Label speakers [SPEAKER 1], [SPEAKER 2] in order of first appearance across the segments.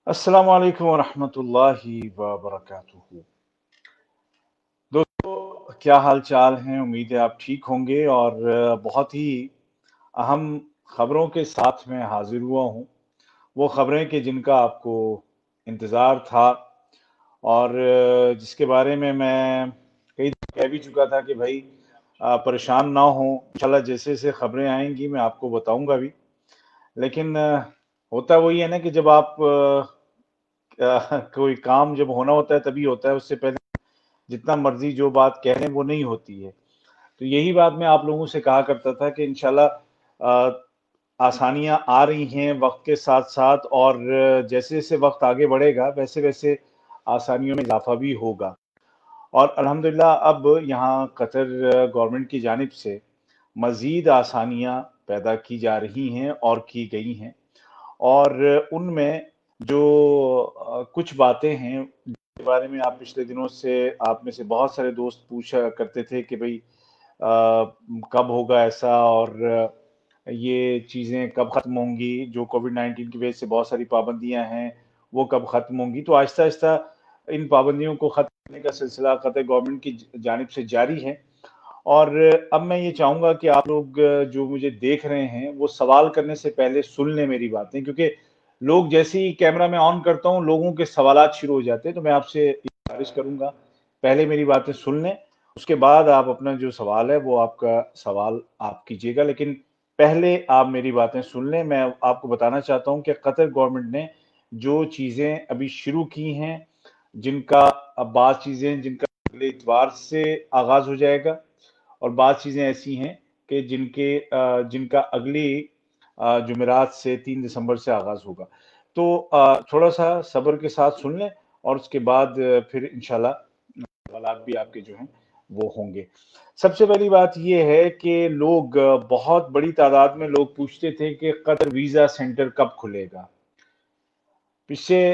[SPEAKER 1] अस्सलामु अलैकुम वरहमतुल्लाहि वबरकातुहू। दोस्तों, क्या हाल चाल हैं? उम्मीद है आप ठीक होंगे। और बहुत ही अहम खबरों के साथ मैं हाजिर हुआ हूँ। वो खबरें कि जिनका आपको इंतज़ार था, और जिसके बारे में मैं कई दफा कह भी चुका था कि भाई परेशान ना हो, इंशाल्लाह जैसे जैसे खबरें आएंगी मैं आपको बताऊंगा भी। लेकिन होता वही है ना कि जब आप कोई काम जब होना होता है तभी होता है, उससे पहले जितना मर्जी जो बात कह लें वो नहीं होती है। तो यही बात मैं आप लोगों से कहा करता था कि इंशाल्लाह आसानियां आ रही हैं वक्त के साथ साथ, और जैसे जैसे वक्त आगे बढ़ेगा वैसे वैसे आसानियों में इजाफा भी होगा। और अल्हम्दुलिल्लाह अब यहाँ कतर गवर्नमेंट की जानिब से मज़ीद आसानियां पैदा की जा रही हैं और की गई हैं। और उनमें जो कुछ बातें हैं जिनके बारे में आप पिछले दिनों से, आप में से बहुत सारे दोस्त पूछा करते थे कि भाई कब होगा ऐसा, और ये चीज़ें कब ख़त्म होंगी, जो कोविड 19 की वजह से बहुत सारी पाबंदियां हैं वो कब ख़त्म होंगी। तो आहिस्ता आहिस्ता इन पाबंदियों को ख़त्म करने का सिलसिला कतर गवर्नमेंट की जानिब से जारी है। और अब मैं ये चाहूंगा कि आप लोग जो मुझे देख रहे हैं वो सवाल करने से पहले सुन लें मेरी बातें, क्योंकि लोग जैसे ही कैमरा में ऑन करता हूँ लोगों के सवालात शुरू हो जाते हैं। तो मैं आपसे गुजारिश करूंगा, पहले मेरी बातें सुन लें, उसके बाद आप अपना जो सवाल है वो आपका सवाल आप कीजिएगा। लेकिन पहले आप मेरी बातें सुन लें। मैं आपको बताना चाहता हूं कि कतर गवर्नमेंट ने जो चीजें अभी शुरू की हैं, जिनका अब बाद चीजें जिनका अगले इतवार से आगाज हो जाएगा, और बाद चीजें ऐसी हैं कि जिनका अगली जुमेरात से 3 दिसंबर से आगाज होगा। तो थोड़ा सा सब्र के साथ सुन लें, और उसके बाद फिर इंशाल्लाह सवालात भी आपके जो हैं वो होंगे। सबसे पहली बात ये है कि लोग बहुत बड़ी तादाद में लोग पूछते थे कि कतर वीजा सेंटर कब खुलेगा। पिछले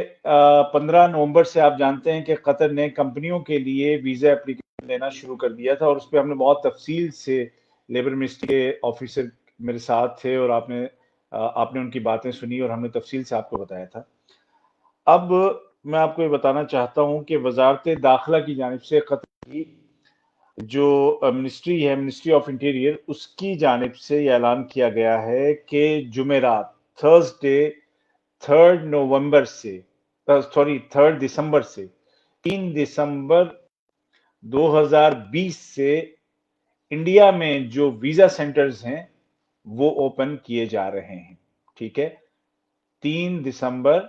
[SPEAKER 1] 15 नवंबर से आप जानते हैं कि कतर ने कंपनियों के लिए वीजा एप्लीकेशन लेना शुरू कर दिया था, और उस पर हमने बहुत तफसील से, लेबर मिनिस्ट्री के ऑफिसर मेरे साथ थे और आपने उनकी बातें सुनी और हमने तफसील से आपको बताया था। अब मैं आपको ये बताना चाहता हूं कि वजारत दाखिला की जानिब से कतर की जो मिनिस्ट्री है, मिनिस्ट्री ऑफ इंटीरियर, उसकी जानिब से ये ऐलान किया गया है कि जुमेरात, थर्सडे 3 नवंबर से, सॉरी 3 दिसंबर से, 3 दिसंबर 2020 से इंडिया में जो वीजा सेंटर्स हैं वो ओपन किए जा रहे हैं। ठीक है, 3 दिसंबर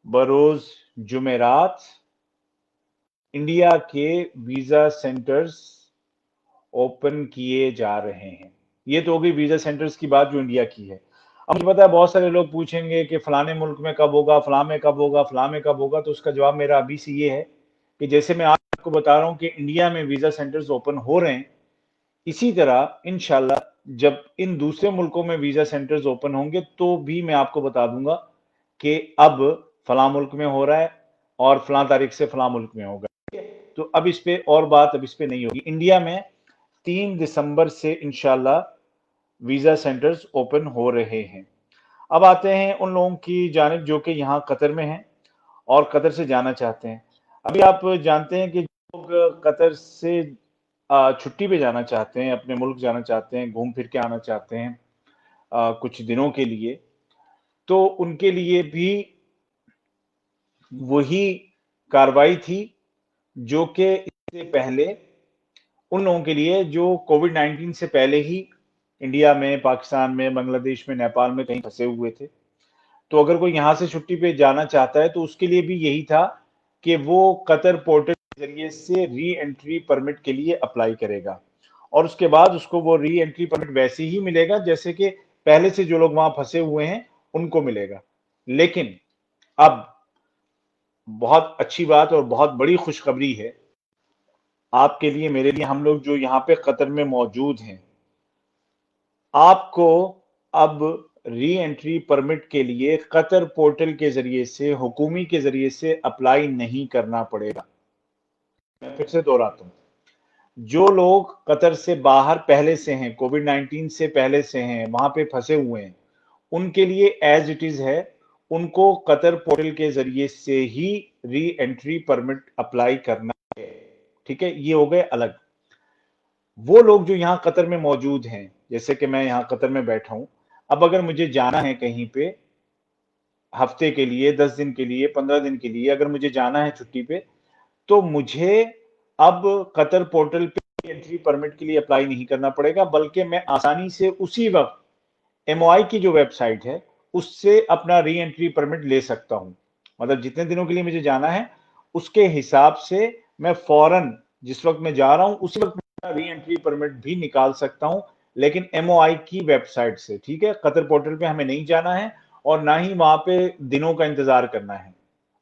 [SPEAKER 1] बरोज जुमेरात इंडिया के वीजा सेंटर्स ओपन किए जा रहे हैं। ये तो हो गई वीजा सेंटर्स की बात जो इंडिया की है। अब मुझे पता है बहुत सारे लोग पूछेंगे कि फलाने मुल्क में कब होगा, फलां में कब होगा, फलां में कब होगा। तो उसका जवाब मेरा अभी से ये है कि जैसे मैं आपको बता रहा हूं कि इंडिया में वीजा सेंटर्स ओपन हो रहे हैं, इसी तरह इंशाल्लाह जब इन दूसरे मुल्कों में वीजा सेंटर्स ओपन होंगे तो भी मैं आपको बता दूंगा कि अब फलां मुल्क में हो रहा है और फलां तारीख से फलां मुल्क में होगा। तो अब इस पे और बात अब इस पे नहीं होगी। इंडिया में 3 दिसंबर से इंशाल्लाह वीजा सेंटर्स ओपन हो रहे हैं। अब आते हैं उन लोगों की जानिब जो कि यहाँ कतर में हैं और कतर से जाना चाहते हैं। अभी आप जानते हैं कि लोग कतर से छुट्टी पे जाना चाहते हैं, अपने मुल्क जाना चाहते हैं, घूम फिर के आना चाहते हैं कुछ दिनों के लिए। तो उनके लिए भी वही कार्रवाई थी जो कि इससे पहले उन लोगों के लिए जो कोविड 19 से पहले ही इंडिया में, पाकिस्तान में, बांग्लादेश में, नेपाल में कहीं फंसे हुए थे। तो अगर कोई यहाँ से छुट्टी पे जाना चाहता है तो उसके लिए भी यही था कि वो कतर पोर्टल के जरिए से री एंट्री परमिट के लिए अप्लाई करेगा, और उसके बाद उसको वो री एंट्री परमिट वैसे ही मिलेगा जैसे कि पहले से जो लोग वहां फंसे हुए हैं उनको मिलेगा। लेकिन अब बहुत अच्छी बात और बहुत बड़ी खुशखबरी है आपके लिए, मेरे लिए, हम लोग जो यहाँ पे कतर में मौजूद हैं। आपको अब री एंट्री परमिट के लिए कतर पोर्टल के जरिए से, हुकूमी के जरिए से अप्लाई नहीं करना पड़ेगा। मैं फिर से दोहराता हूं, जो लोग कतर से बाहर पहले से हैं, कोविड 19 से पहले से हैं, वहां पे फंसे हुए हैं, उनके लिए एज इट इज है, उनको कतर पोर्टल के जरिए से ही री एंट्री परमिट अप्लाई करना है। ठीक है, ये हो गए अलग। वो लोग जो यहाँ कतर में मौजूद हैं, जैसे कि मैं यहाँ कतर में बैठा हूं, अब अगर मुझे जाना है कहीं पे हफ्ते के लिए, 10 दिन के लिए, 15 दिन के लिए, अगर मुझे जाना है छुट्टी पे, तो मुझे अब कतर पोर्टल पे एंट्री परमिट के लिए अप्लाई नहीं करना पड़ेगा, बल्कि मैं आसानी से उसी वक्त एमओआई की जो वेबसाइट है उससे अपना री एंट्री परमिट ले सकता हूं। मतलब जितने दिनों के लिए मुझे जाना है उसके हिसाब से मैं फौरन जिस वक्त मैं जा रहा हूं उसी वक्त री एंट्री परमिट भी निकाल सकता हूं, लेकिन एमओआई की वेबसाइट से। ठीक है, कतर पोर्टल पे हमें नहीं जाना है और ना ही वहां पे दिनों का इंतजार करना है।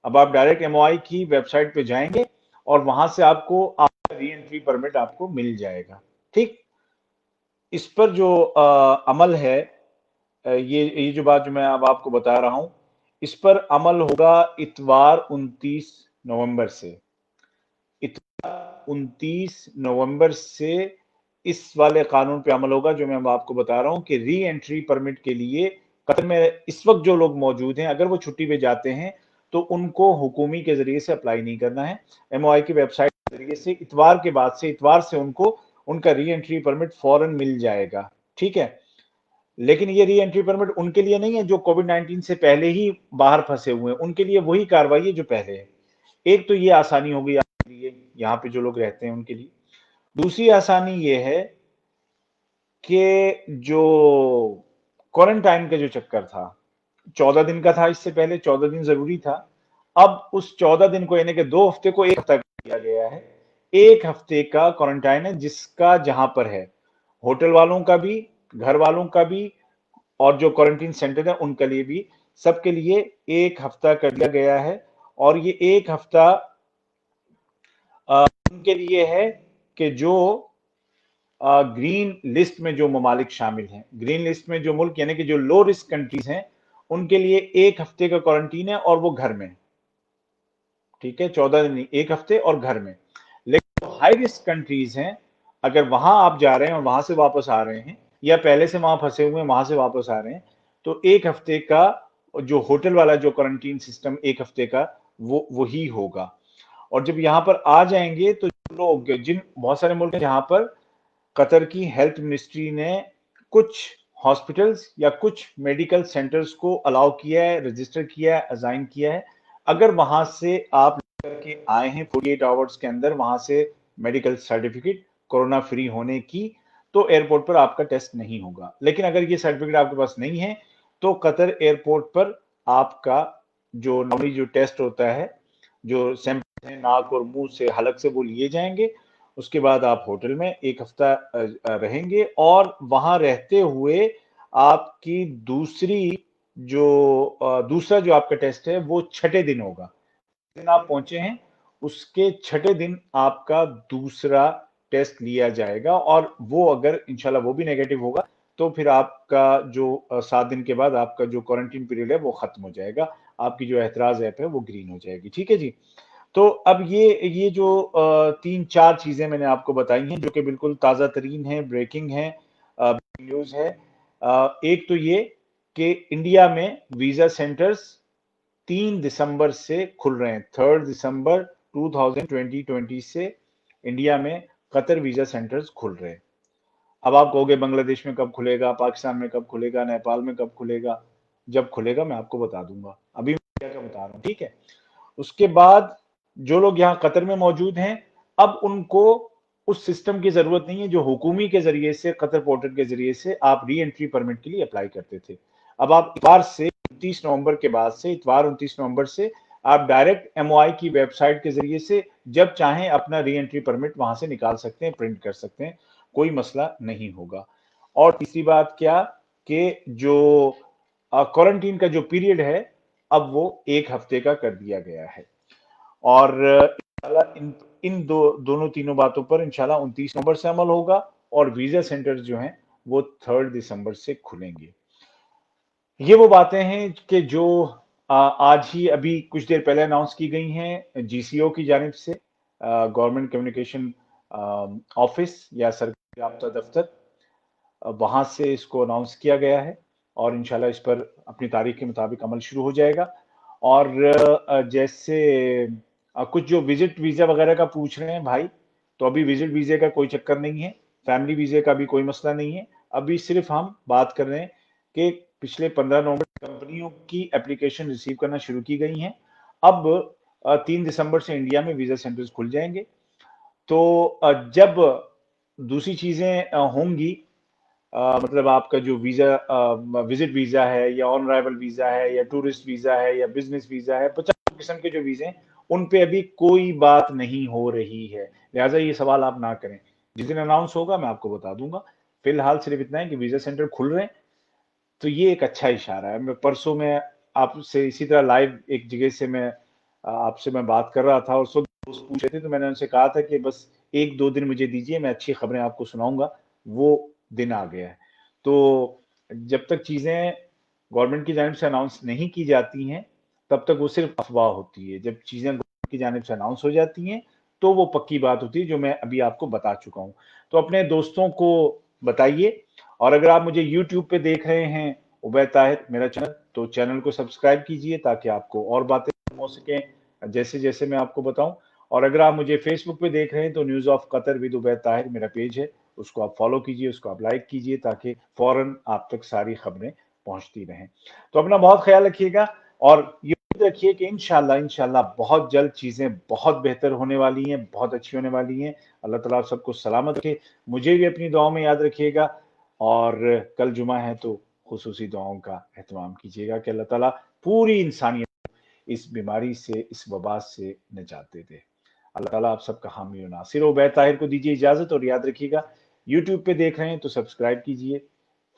[SPEAKER 1] अब आप डायरेक्ट एमओआई की वेबसाइट पे जाएंगे और वहां से आपको री एंट्री परमिट आपको मिल जाएगा। ठीक, इस पर जो अमल है, ये जो बात जो मैं अब आपको बता रहा हूं, इस पर अमल होगा इतवार 29 नवंबर से। इतवार 29 नवंबर से इस वाले कानून पे अमल होगा जो मैं अब आपको बता रहा हूं कि री एंट्री परमिट के लिए कतर में इस वक्त जो लोग मौजूद हैं, अगर वो छुट्टी पे जाते हैं तो उनको हुकूमी के जरिए से अप्लाई नहीं करना है। एमओआई की वेबसाइट के जरिए से इतवार से उनको उनका री एंट्री परमिट फौरन मिल जाएगा। ठीक है, लेकिन ये री एंट्री परमिट उनके लिए नहीं है जो कोविड 19 से पहले ही बाहर फंसे हुए हैं, उनके लिए वही कार्रवाई है जो पहले है। एक तो ये आसानी होगी आपके लिए, यहाँ पे जो लोग रहते हैं उनके लिए। दूसरी आसानी ये है कि जो क्वारंटाइन का जो चक्कर था, 14 दिन का था, इससे पहले 14 दिन जरूरी था। अब उस 14 दिन को यानी कि 2 हफ्ते को 1 हफ्ता कर दिया गया है। 1 हफ्ते का क्वारंटाइन है जिसका जहां पर है होटल वालों का भी, घर वालों का भी, और जो क्वारंटीन सेंटर है उनके लिए भी, सबके लिए 1 हफ्ता कर दिया गया है। और ये 1 हफ्ता उनके लिए है कि जो ग्रीन लिस्ट में जो ममालिक शामिल हैं, ग्रीन लिस्ट में जो मुल्क यानी कि जो लो रिस्क कंट्रीज हैं, उनके लिए 1 हफ्ते का क्वारंटीन है और वो घर में। ठीक है, 14 दिन नहीं, 1 हफ्ते और घर में। लेकिन जो हाई रिस्क कंट्रीज हैं, अगर वहां आप जा रहे हैं और वहां से वापस आ रहे हैं या पहले से वहां फंसे हुए हैं वहां से वापस आ रहे हैं, तो 1 हफ्ते का जो होटल वाला जो क्वारंटीन सिस्टम 1 हफ्ते का वो वही होगा। और जब यहाँ पर आ जाएंगे तो लोग जिन बहुत सारे मुल्क हैं जहां पर कतर की हेल्थ मिनिस्ट्री ने कुछ हॉस्पिटल्स या कुछ मेडिकल सेंटर्स को अलाउ किया है, रजिस्टर किया है, अजाइन किया है। अगर वहां से आप करके आए हैं 48 आवर्स के अंदर वहां से मेडिकल सर्टिफिकेट कोरोना फ्री होने की, तो एयरपोर्ट पर आपका टेस्ट नहीं होगा। लेकिन अगर ये सर्टिफिकेट आपके पास नहीं है तो कतर एयरपोर्ट पर आपका जो नॉर्मली जो टेस्ट होता है, जो सैंपल है नाक और मुंह से हलक से वो लिए जाएंगे। उसके बाद आप होटल में 1 हफ्ता रहेंगे और वहां रहते हुए आपकी दूसरा जो आपका टेस्ट है वो छठे दिन होगा। दिन आप पहुंचे हैं उसके छठे दिन आपका दूसरा टेस्ट लिया जाएगा और वो अगर इंशाल्लाह वो भी नेगेटिव होगा तो फिर आपका जो 7 दिन के बाद आपका जो क्वारंटीन पीरियड है वो खत्म हो जाएगा, आपकी जो एतराज ऐप है वो ग्रीन हो जाएगी। ठीक है जी। तो अब ये जो 3-4 चीजें मैंने आपको बताई हैं जो कि बिल्कुल ताजा तरीन है, ब्रेकिंग है, न्यूज है। एक तो ये कि इंडिया में वीजा सेंटर्स 3 दिसंबर से खुल रहे हैं। 3 दिसंबर 2020 से इंडिया में कतर वीजा सेंटर्स खुल रहे हैं। अब आप कहोगे बांग्लादेश में कब खुलेगा, पाकिस्तान में कब खुलेगा, नेपाल में कब खुलेगा? जब खुलेगा मैं आपको बता दूंगा, अभी मैं इंडिया का बता रहा हूँ। ठीक है, उसके बाद जो लोग यहाँ कतर में मौजूद हैं अब उनको उस सिस्टम की जरूरत नहीं है जो हुकूमी के जरिए से कतर पोर्टल के जरिए से आप री एंट्री परमिट के लिए अप्लाई करते थे। अब आप इतवार से 29 नवंबर के बाद से इतवार 29 नवंबर से आप डायरेक्ट एमओआई की वेबसाइट के जरिए से जब चाहें अपना री एंट्री परमिट वहां से निकाल सकते हैं, प्रिंट कर सकते हैं, कोई मसला नहीं होगा। और तीसरी बात क्या कि जो क्वारंटीन का जो पीरियड है अब वो 1 हफ्ते का कर दिया गया है। और इन इन दोनों तीनों बातों पर इंशाल्लाह 29 नवंबर से अमल होगा और वीजा सेंटर्स जो हैं वो 3 दिसंबर से खुलेंगे। ये वो बातें हैं कि जो आज ही अभी कुछ देर पहले अनाउंस की गई हैं जीसीओ की जानिब से, गवर्नमेंट कम्युनिकेशन ऑफिस या सरकारी राब्ता दफ्तर, वहां से इसको अनाउंस किया गया है। اور इंशाल्लाह इस पर अपनी तारीख के मुताबिक अमल शुरू हो जाएगा। और जैसे कुछ जो विजिट वीजा वगैरह का पूछ रहे हैं भाई, तो अभी विजिट वीजे का कोई चक्कर नहीं है, फैमिली वीजे का भी कोई मसला नहीं है। अभी सिर्फ हम बात कर रहे हैं कि पिछले 15 नवंबर कंपनियों की एप्लीकेशन रिसीव करना शुरू की गई हैं। अब 3 दिसंबर से इंडिया में वीजा सेंटर्स खुल जाएंगे। तो जब दूसरी चीजें होंगी, मतलब आपका जो वीजा विजिट वीजा है या ऑन अराइवल वीजा है या टूरिस्ट वीजा है या बिजनेस वीजा है, 50 किस्म के जो वीजे हैं उन पे अभी कोई बात नहीं हो रही है। लिहाजा ये सवाल आप ना करें, जिस दिन अनाउंस होगा मैं आपको बता दूंगा। फिलहाल सिर्फ इतना है कि वीजा सेंटर खुल रहे हैं, तो ये एक अच्छा इशारा है। मैं परसों में आपसे इसी तरह लाइव एक जगह से मैं आपसे मैं बात कर रहा था और सब दोस्त पूछ रहे थे, तो मैंने उनसे कहा था कि बस 1-2 दिन मुझे दीजिए, मैं अच्छी खबरें आपको सुनाऊंगा। वो दिन आ गया है। तो जब तक चीजें गवर्नमेंट की जानिब से अनाउंस नहीं की जाती हैं, तब तक वो सिर्फ अफवाह होती है। जब चीजें गवर्नमेंट की जानिब से अनाउंस हो जाती हैं, तो वो पक्की बात होती है, जो मैं अभी आपको बता चुका हूँ। तो अपने दोस्तों को बताइए। और अगर आप मुझे यूट्यूब पे देख रहे हैं, उबैद ताहिर मेरा चैनल, तो चैनल को सब्सक्राइब कीजिए ताकि आपको और बातें हो सकें जैसे जैसे मैं आपको बताऊं। और अगर आप मुझे फेसबुक पे देख रहे हैं, तो news of Qatar with Ubaid Tahir मेरा पेज है, उसको आप फॉलो कीजिए, उसको आप लाइक कीजिए, ताकि फौरन आप तक सारी खबरें पहुंचती रहें। तो अपना बहुत ख्याल रखिएगा और ये रखिए कि इंशाल्लाह इंशाल्लाह बहुत जल्द चीजें बहुत बेहतर होने वाली हैं, बहुत अच्छी होने वाली हैं। अल्लाह ताला आप सबको सलामत रखे, मुझे भी अपनी दुआओं में याद रखिएगा। और कल जुमा है तो खुसूसी दुआओं का एहतमाम कीजिएगा कि अल्लाह ताला पूरी इंसानियत इस बीमारी से, इस वबा से निजात दे दे। अल्लाह ताला आप सबका हामी और नासिर हो। उबैद ताहिर को दीजिए इजाजत और याद रखिएगा, यूट्यूब पे देख रहे हैं तो सब्सक्राइब कीजिए,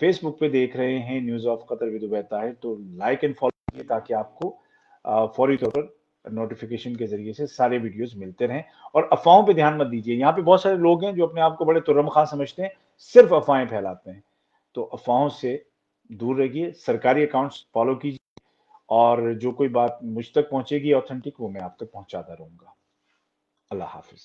[SPEAKER 1] फेसबुक पे देख रहे हैं news of Qatar with Ubaid Tahir, तो लाइक एंड फॉलो कीजिए ताकि आपको फौरी तौर पर नोटिफिकेशन के जरिए से सारे वीडियोस मिलते रहें। और अफवाहों पे ध्यान मत दीजिए। यहाँ पे बहुत सारे लोग हैं जो अपने आप को बड़े तुर्रम खां समझते हैं, सिर्फ अफवाहें फैलाते हैं। तो अफवाहों से दूर रहिए, सरकारी अकाउंट्स फॉलो कीजिए, और जो कोई बात मुझ तक पहुंचेगी ऑथेंटिक, वो मैं आप तक पहुंचाता रहूंगा। अल्लाह हाफिज।